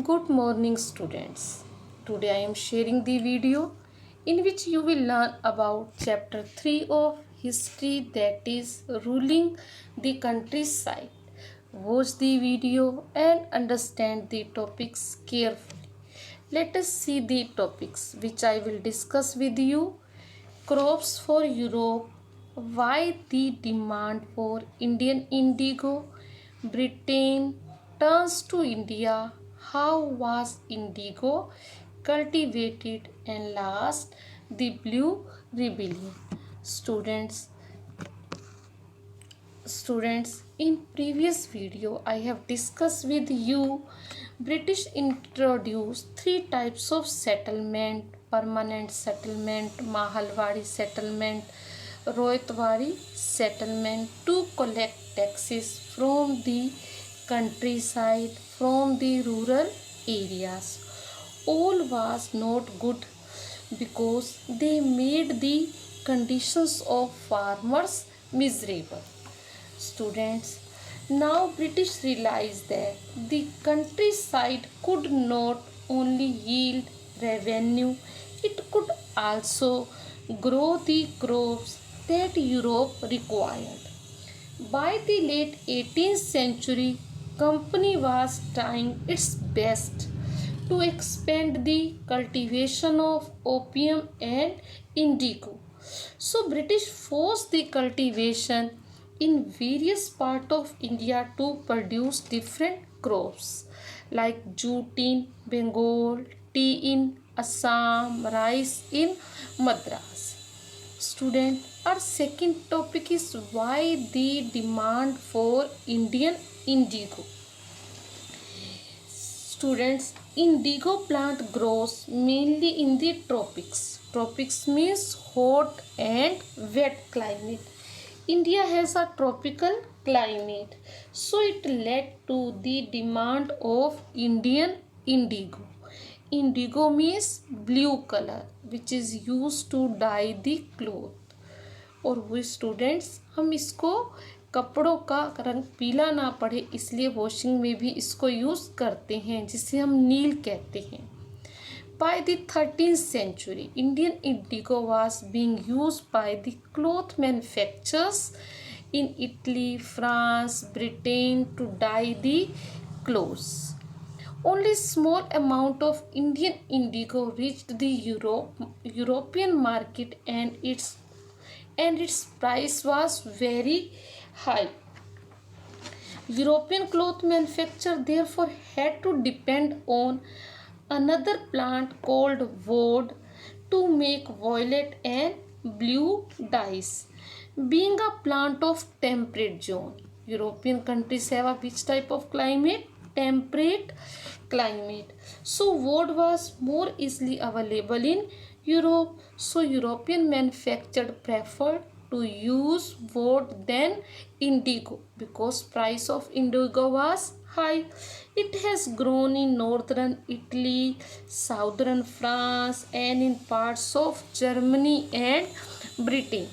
Good morning, students. Today I am sharing the video in which you will learn about chapter 3 of history, that is ruling the countryside. Watch the video and understand the topics carefully. Let us see the topics which I will discuss with you. Crops for Europe, why the demand for Indian indigo, Britain turns to India, how was indigo cultivated, and last the blue rebellion. Students students in previous video I have discussed with you British introduced three types of settlement: permanent settlement, mahalwadi settlement, royatwadi settlement, to collect taxes from the countryside, from the rural areas. All was not good because they made the conditions of farmers miserable. Students, now British realized that the countryside could not only yield revenue, it could also grow the crops that Europe required. By the late 18th century, company was trying its best to expand the cultivation of opium and indigo. So British forced the cultivation in various parts of India to produce different crops like jute in Bengal, tea in Assam, rice in Madras. Student, our second topic is why the demand for Indian indigo. Students, indigo plant grows mainly in the tropics. Tropics means hot and wet climate. India has a tropical climate, so it led to the demand of Indian indigo. Indigo means blue color, which is used to dye the cloth. और वो students हम इसको कपड़ों का रंग पीला ना पड़े इसलिए वॉशिंग में भी इसको यूज़ करते हैं, जिसे हम नील कहते हैं. By the 13th century, Indian indigo was being used by the cloth manufacturers in Italy, France, Britain to dye the clothes. Only small amount of Indian indigo reached the European market, and its price was very high. European cloth manufacturer therefore had to depend on another plant called woad to make violet and blue dyes. Being a plant of temperate zone, European countries have a which type of climate? Temperate climate. So wood was more easily available in Europe. So European manufactured preferred to use wood than indigo because price of indigo was high. It has grown in northern Italy, southern France, and in parts of Germany and Britain.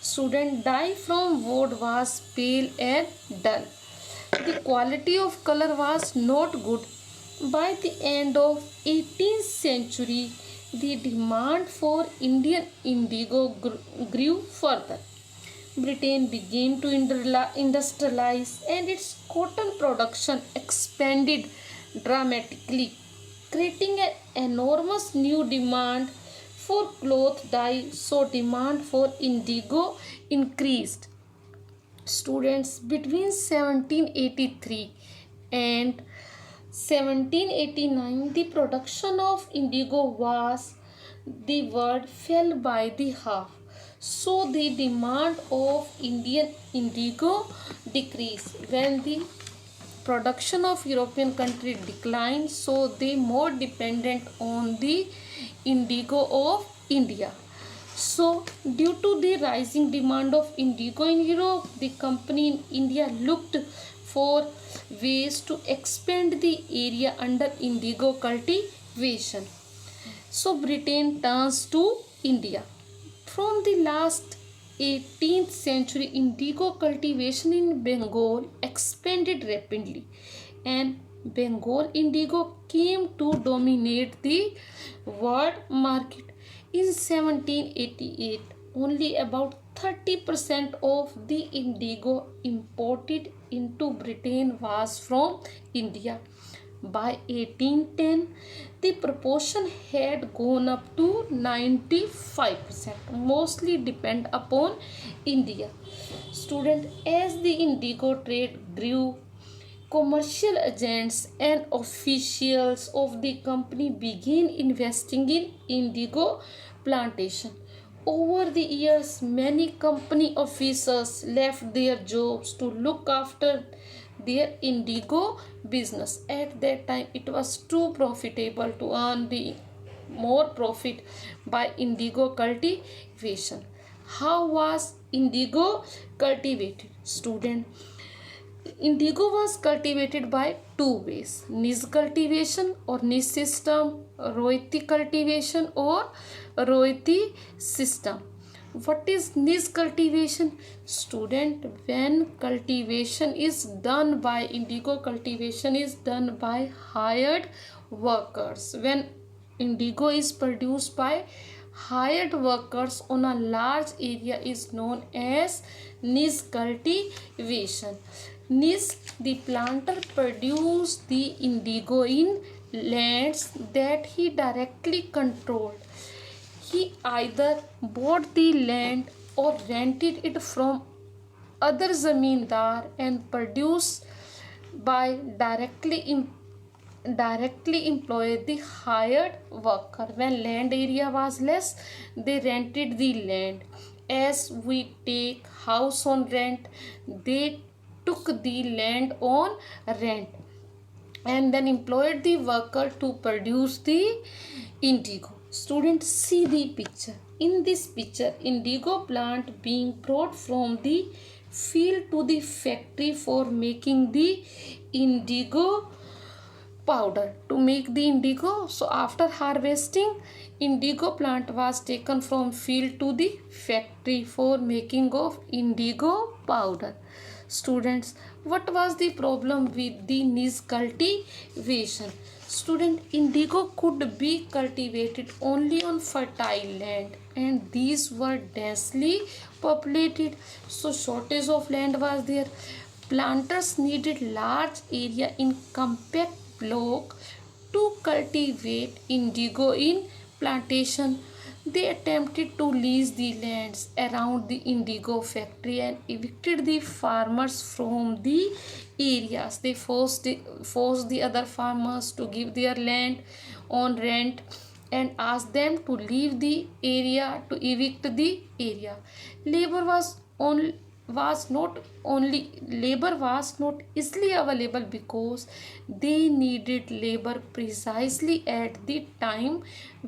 Student, dye from wood was pale and dull. The quality of color was not good. By the end of 18th century, the demand for Indian indigo grew further. Britain began to industrialize and its cotton production expanded dramatically, creating an enormous new demand for cloth dye. So demand for indigo increased. Students, between 1783 and 1789, the production of indigo was the word fell by the half. So the demand of Indian indigo decreased. When the production of European country declined, so they more dependent on the indigo of India. So due to the rising demand of indigo in Europe, the company in India looked for ways to expand the area under indigo cultivation. So Britain turns to India. From the last 18th century, indigo cultivation in Bengal expanded rapidly, and Bengal indigo came to dominate the world market. In 1788, only about 30% of the indigo imported into Britain was from India. By 1810, the proportion had gone up to 95%, mostly depend upon India. Student, as the indigo trade grew, commercial agents and officials of the company began investing in indigo plantation. Over the years, many company officers left their jobs to look after their indigo business. At that time, it was too profitable to earn the more profit by indigo cultivation. How was indigo cultivated? Student, indigo was cultivated by two ways: niche cultivation or niche system, royalty cultivation or royalty system. What is niche cultivation? Student, when cultivation is done by indigo cultivation is done by hired workers. When indigo is produced by hired workers on a large area is known as niche cultivation. Niche, the planter produced the indigo in lands that he directly controlled. He either bought the land or rented it from other zamindar and produced by directly employ the hired worker. When land area was less, they rented the land. As we take house on rent, they took the land on rent and then employed the worker to produce the indigo. Students, see the picture. In this picture, indigo plant being brought from the field to the factory for making the indigo powder to make the indigo. So after harvesting, indigo plant was taken from field to the factory for making of indigo powder. Students, what was the problem with the niche cultivation? Student, indigo could be cultivated only on fertile land and these were densely populated, so shortage of land was there. Planters needed large area in compact block to cultivate indigo in plantation. They attempted to lease the lands around the indigo factory and evicted the farmers from the areas. They forced the other farmers to give their land on rent and asked them to leave the area, to evict the area. Labor was not only labor was not easily available because they needed labor precisely at the time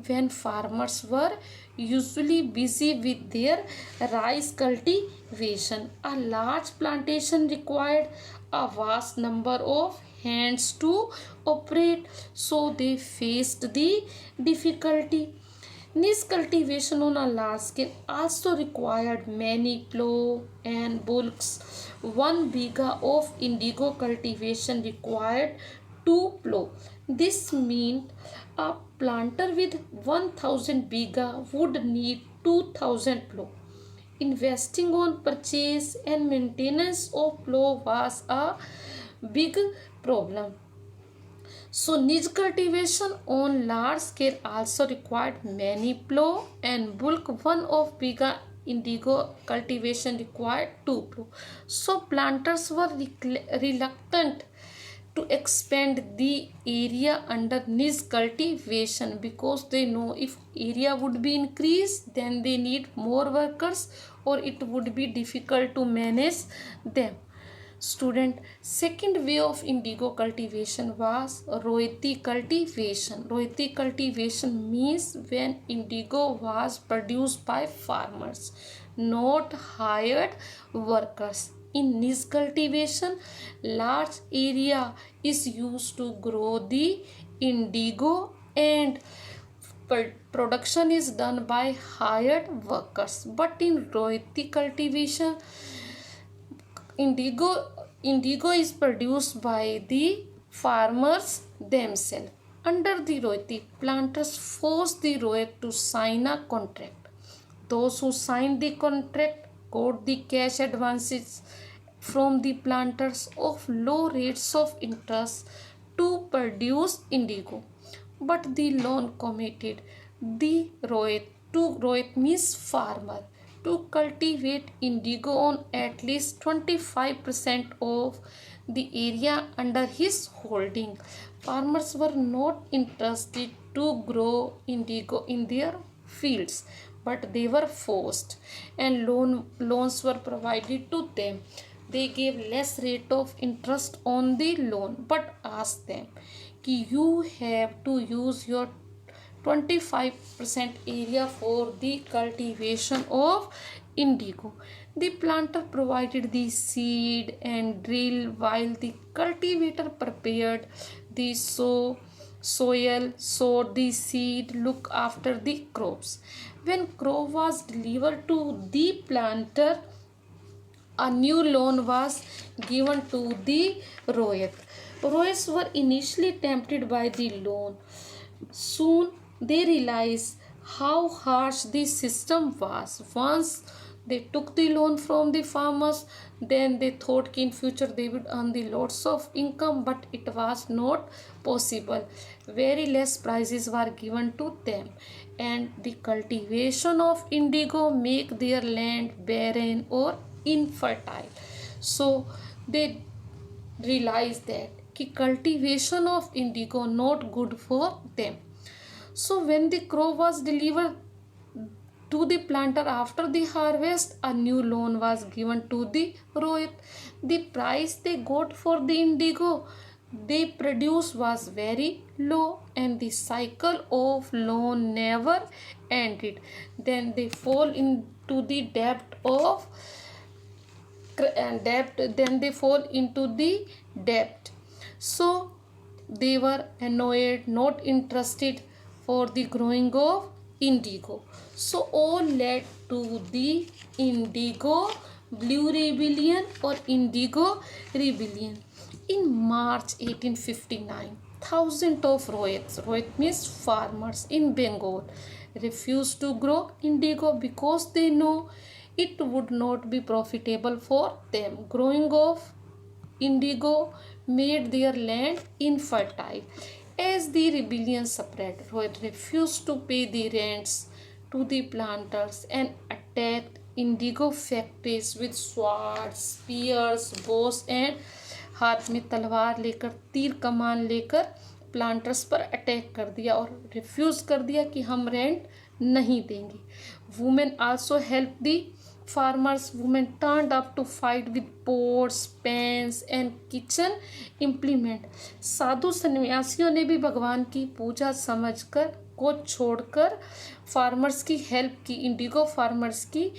when farmers were usually busy with their rice cultivation. A large plantation required a vast number of hands to operate, so they faced the difficulty. Niche cultivation on a large scale also required many plough and bullocks. 1 bighah of indigo cultivation required 2 plough. This meant a planter with 1000 bighah would need 2000 plough. Investing on purchase and maintenance of plough was a big problem. So niche cultivation on large scale also required many plough and bulk. 1 bighah indigo cultivation required 2 plough. So planters were reluctant to expand the area under niche cultivation because they know if area would be increased then they need more workers or it would be difficult to manage them. Student, second way of indigo cultivation was royalty cultivation. Royalty cultivation means when indigo was produced by farmers, not hired workers. In niche cultivation, large area is used to grow the indigo and production is done by hired workers. But in royalty cultivation, indigo is produced by the farmers themselves. Under the Rohit, the planters forced the Rohit to sign a contract. Those who signed the contract got the cash advances from the planters of low rates of interest to produce indigo. But the loan committed the Rohit means farmer to cultivate indigo on at least 25% of the area under his holding. Farmers were not interested to grow indigo in their fields, but they were forced, and loans were provided to them. They gave less rate of interest on the loan, but asked them कि you have to use your 25% area for the cultivation of indigo. The planter provided the seed and drill while the cultivator prepared the soil, sowed the seed, look after the crops. When crop was delivered to the planter, a new loan was given to the Rohit. Rohits were initially tempted by the loan. Soon they realized how harsh the system was. Once they took the loan from the farmers, then they thought in future they would earn the lots of income, but it was not possible. Very less prices were given to them, and the cultivation of indigo make their land barren or infertile. So they realized that कि cultivation of indigo not good for them. So when the crop was delivered to the planter after the harvest, a new loan was given to the Rohit. The price they got for the indigo they produced was very low, and the cycle of loan never ended. Then they fall into the debt. So they were annoyed, not interested for the growing of indigo. So all led to the Indigo Blue Rebellion or Indigo Rebellion. In March 1859, thousands of Rohit means farmers in Bengal, refused to grow indigo because they know it would not be profitable for them. Growing of indigo made their land infertile. As the rebellion spread, Rohit refused to pay the rents to the planters and attacked indigo factories with swords, spears, bows and हाथ में तलवार लेकर तीर कमान लेकर planters पर attack कर दिया और रिफ्यूज़ कर दिया कि हम रेंट नहीं देंगे. Women also help the farmers. Women turned up to fight with pots, pans and kitchen implement. साधु सन्यासियों ने भी भगवान की पूजा समझकर को छोड़कर फार्मर्स की हेल्प की, इंडिगो फार्मर्स की,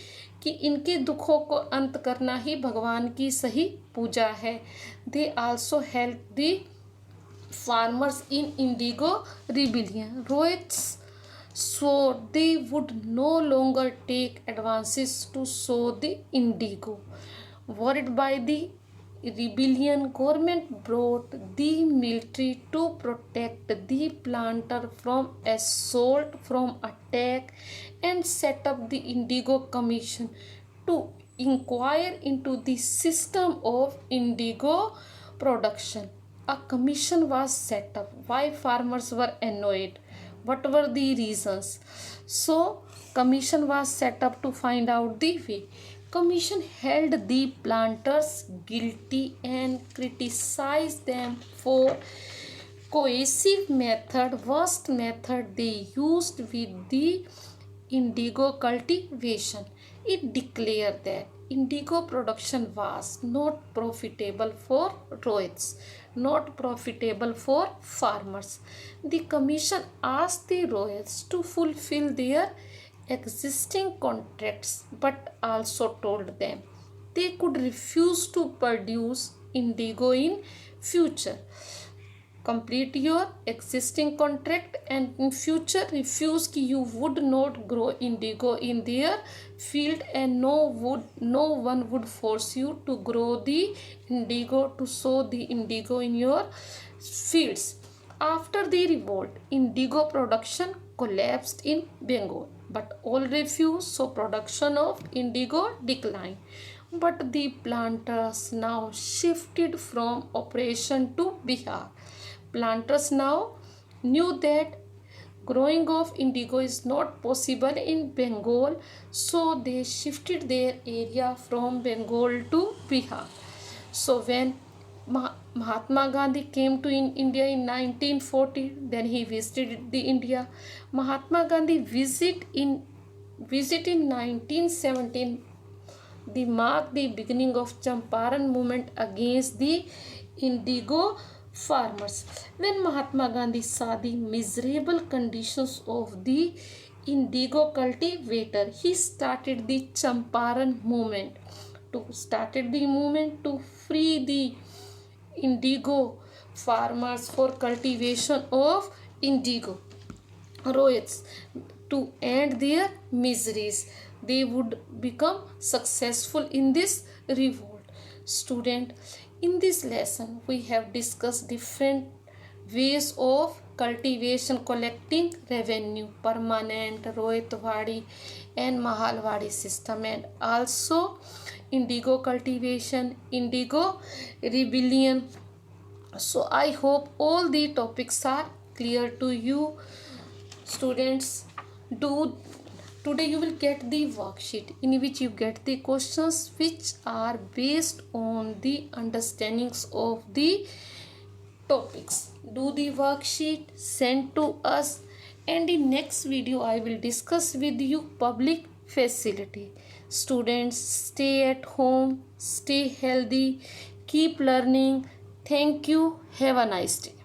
कि इनके दुखों को अंत करना ही भगवान की सही पूजा है. They also help the farmers in indigo rebellion. Rohits swore they would no longer take advances to sow the indigo. Worried by the rebellion, government brought the military to protect the planter from assault, from attack, and set up the Indigo Commission to inquire into the system of indigo production. A commission was set up. Why farmers were annoyed? What were the reasons? So commission was set up to find out the way. Commission held the planters guilty and criticized them for coercive method, worst method they used with the indigo cultivation. It declared that indigo production was not profitable for Rohits, not profitable for farmers. The commission asked the Rohits to fulfill their existing contracts, but also told them they could refuse to produce indigo in future. Complete your existing contract and in future refuse कि you would not grow indigo in their field, and no one would force you to grow the indigo, to sow the indigo in your fields. After the revolt, indigo production collapsed in Bengal, but all refused, so production of indigo declined. But the planters now shifted from operation to Bihar. Planters now knew that growing of indigo is not possible in Bengal, so they shifted their area from Bengal to Bihar. So when Mahatma Gandhi came to India in 1940, then he visited the India. Mahatma Gandhi visit in 1917 the marked the beginning of Champaran movement against the indigo farmers. When Mahatma Gandhi saw the miserable conditions of the indigo cultivator, he started the Champaran movement to free the indigo farmers for cultivation of indigo riots to end their miseries. They would become successful in this revolt. Student, in this lesson we have discussed different ways of cultivation collecting revenue, permanent, Rohitwadi and Mahalwadi system, and also indigo cultivation, indigo rebellion. So I hope all the topics are clear to you. Students, do today you will get the worksheet in which you get the questions which are based on the understandings of the topics. Do the worksheet, send to us, and in next video I will discuss with you public facility. Students, stay at home, stay healthy, keep learning. Thank you. Have a nice day.